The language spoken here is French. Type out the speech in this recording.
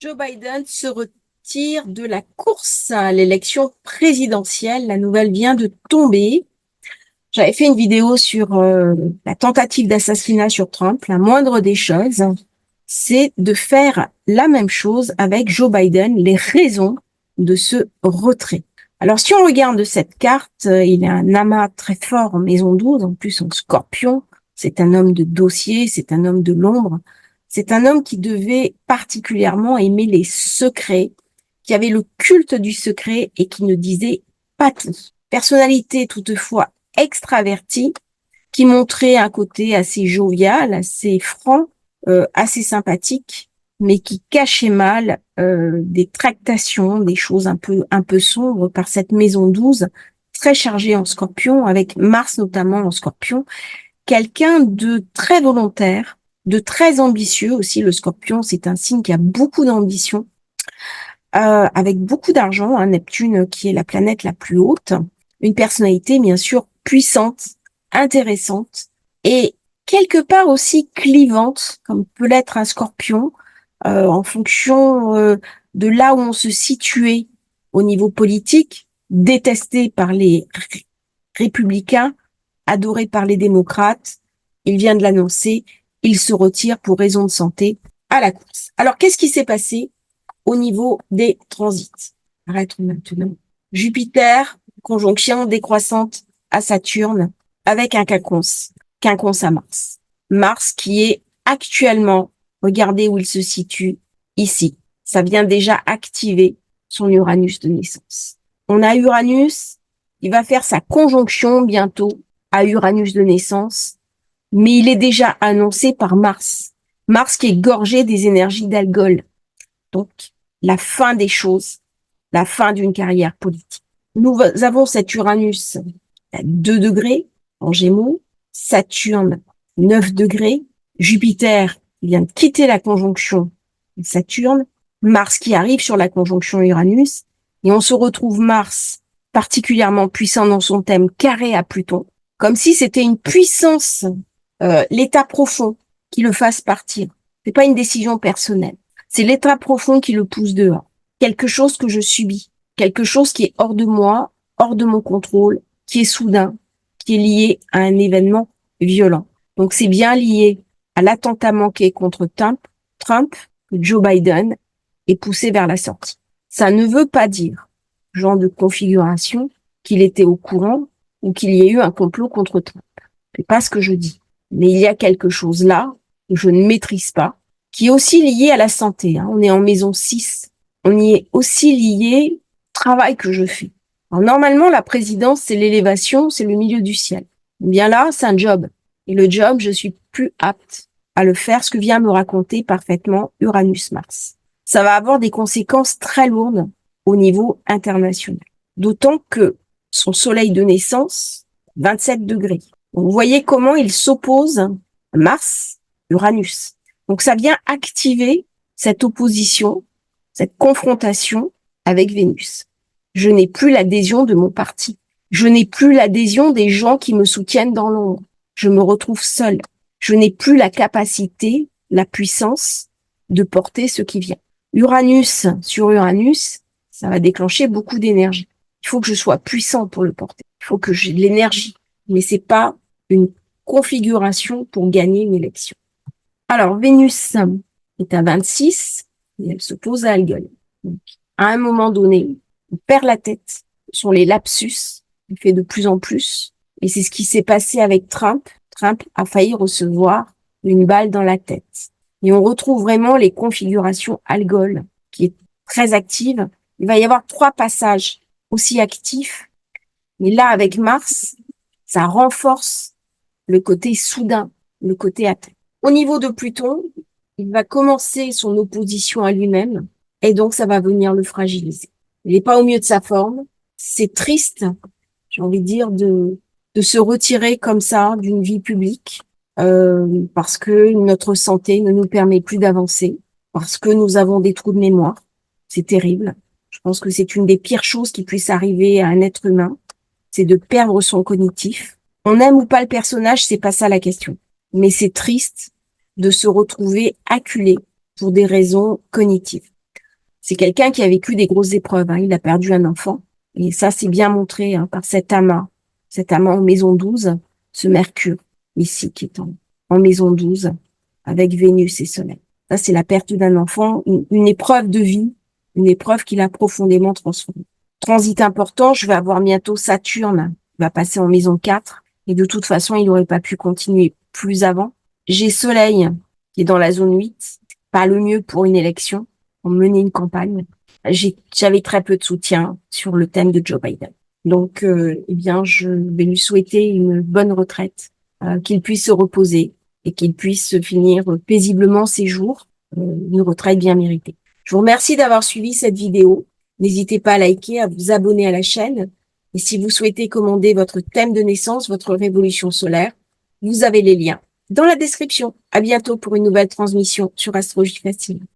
Joe Biden se retire de la course à l'élection présidentielle. La nouvelle vient de tomber. J'avais fait une vidéo sur la tentative d'assassinat sur Trump. La moindre des choses, c'est de faire la même chose avec Joe Biden, les raisons de ce retrait. Alors, si on regarde cette carte, il a un amas très fort en maison 12, en plus en scorpion. C'est un homme de dossier, c'est un homme de l'ombre. C'est un homme qui devait particulièrement aimer les secrets, qui avait le culte du secret et qui ne disait pas tout. Personnalité toutefois extraverti, qui montrait un côté assez jovial, assez franc, assez sympathique, mais qui cachait mal des tractations, des choses un peu sombres par cette maison 12, très chargée en scorpion, avec Mars notamment en scorpion. Quelqu'un de très volontaire, de très ambitieux aussi. Le scorpion, c'est un signe qui a beaucoup d'ambition, avec beaucoup d'argent, hein, Neptune qui est la planète la plus haute, une personnalité bien sûr puissante, intéressante et quelque part aussi clivante, comme peut l'être un scorpion, en fonction de là où on se situait au niveau politique, détesté par les républicains, adoré par les démocrates. Il vient de l'annoncer, il se retire pour raison de santé à la course. Alors, qu'est-ce qui s'est passé au niveau des transits? Arrêtons maintenant. Jupiter, conjonction décroissante à Saturne, avec un quinconce à Mars. Mars qui est actuellement, regardez où il se situe, ici. Ça vient déjà activer son Uranus de naissance. On a Uranus, il va faire sa conjonction bientôt à Uranus de naissance, mais il est déjà annoncé par Mars. Mars qui est gorgé des énergies d'Algol. Donc, la fin des choses, la fin d'une carrière politique. Nous avons cet Uranus à 2 degrés en Gémeaux, Saturne 9 degrés, Jupiter vient de quitter la conjonction Saturne, Mars qui arrive sur la conjonction Uranus, et on se retrouve Mars particulièrement puissant dans son thème carré à Pluton, comme si c'était une puissance, l'état profond qui le fasse partir. C'est pas une décision personnelle. C'est l'état profond qui le pousse dehors. Quelque chose que je subis, quelque chose qui est hors de moi, hors de mon contrôle, qui est soudain, qui est lié à un événement violent. Donc c'est bien lié à l'attentat manqué contre Trump que Joe Biden est poussé vers la sortie. Ça ne veut pas dire, genre de configuration, qu'il était au courant ou qu'il y ait eu un complot contre Trump. C'est pas ce que je dis. Mais il y a quelque chose là que je ne maîtrise pas, qui est aussi lié à la santé. Hein. On est en maison 6. On y est aussi lié au travail que je fais. Alors, normalement, la présidence, c'est l'élévation, c'est le milieu du ciel. Bien là, c'est un job. Et le job, je suis plus apte à le faire, ce que vient me raconter parfaitement Uranus-Mars. Ça va avoir des conséquences très lourdes au niveau international. D'autant que son soleil de naissance, 27 degrés. Donc, vous voyez comment il s'oppose Mars, Uranus. Donc ça vient activer cette opposition, cette confrontation avec Vénus. Je n'ai plus l'adhésion de mon parti. Je n'ai plus l'adhésion des gens qui me soutiennent dans l'ombre. Je me retrouve seule. Je n'ai plus la capacité, la puissance de porter ce qui vient. Uranus sur Uranus, ça va déclencher beaucoup d'énergie. Il faut que je sois puissant pour le porter. Il faut que j'ai de l'énergie. Mais c'est pas une configuration pour gagner une élection. Alors, Vénus est à 26 et elle se pose à Algol. Donc, à un moment donné, on perd la tête. Ce sont les lapsus. Il fait de plus en plus. Et c'est ce qui s'est passé avec Trump. Trump a failli recevoir une balle dans la tête. Et on retrouve vraiment les configurations Algol, qui est très active. Il va y avoir 3 passages aussi actifs. Mais là, avec Mars, ça renforce le côté soudain, le côté atteint. Au niveau de Pluton, il va commencer son opposition à lui-même et donc ça va venir le fragiliser. Il n'est pas au mieux de sa forme. C'est triste, j'ai envie de dire, de se retirer comme ça d'une vie publique parce que notre santé ne nous permet plus d'avancer, parce que nous avons des trous de mémoire. C'est terrible. Je pense que c'est une des pires choses qui puisse arriver à un être humain, c'est de perdre son cognitif. On aime ou pas le personnage, c'est pas ça la question. Mais c'est triste de se retrouver acculé pour des raisons cognitives. C'est quelqu'un qui a vécu des grosses épreuves, hein. Il a perdu un enfant. Et ça, c'est bien montré, hein, par cet amas en maison 12, ce Mercure ici qui est en maison 12, avec Vénus et Soleil. Ça, c'est la perte d'un enfant, une épreuve de vie, une épreuve qui l'a profondément transformé. Transit important, je vais avoir bientôt Saturne, qui va passer en maison 4, et de toute façon, il n'aurait pas pu continuer plus avant. J'ai Soleil, qui est dans la zone 8, pas le mieux pour une élection, pour mener une campagne. J'avais très peu de soutien sur le thème de Joe Biden. Donc, eh bien, je vais lui souhaiter une bonne retraite, qu'il puisse se reposer et qu'il puisse finir paisiblement ses jours, une retraite bien méritée. Je vous remercie d'avoir suivi cette vidéo. N'hésitez pas à liker, à vous abonner à la chaîne. Et si vous souhaitez commander votre thème de naissance, votre révolution solaire, vous avez les liens dans la description. À bientôt pour une nouvelle transmission sur Astrologie Facile.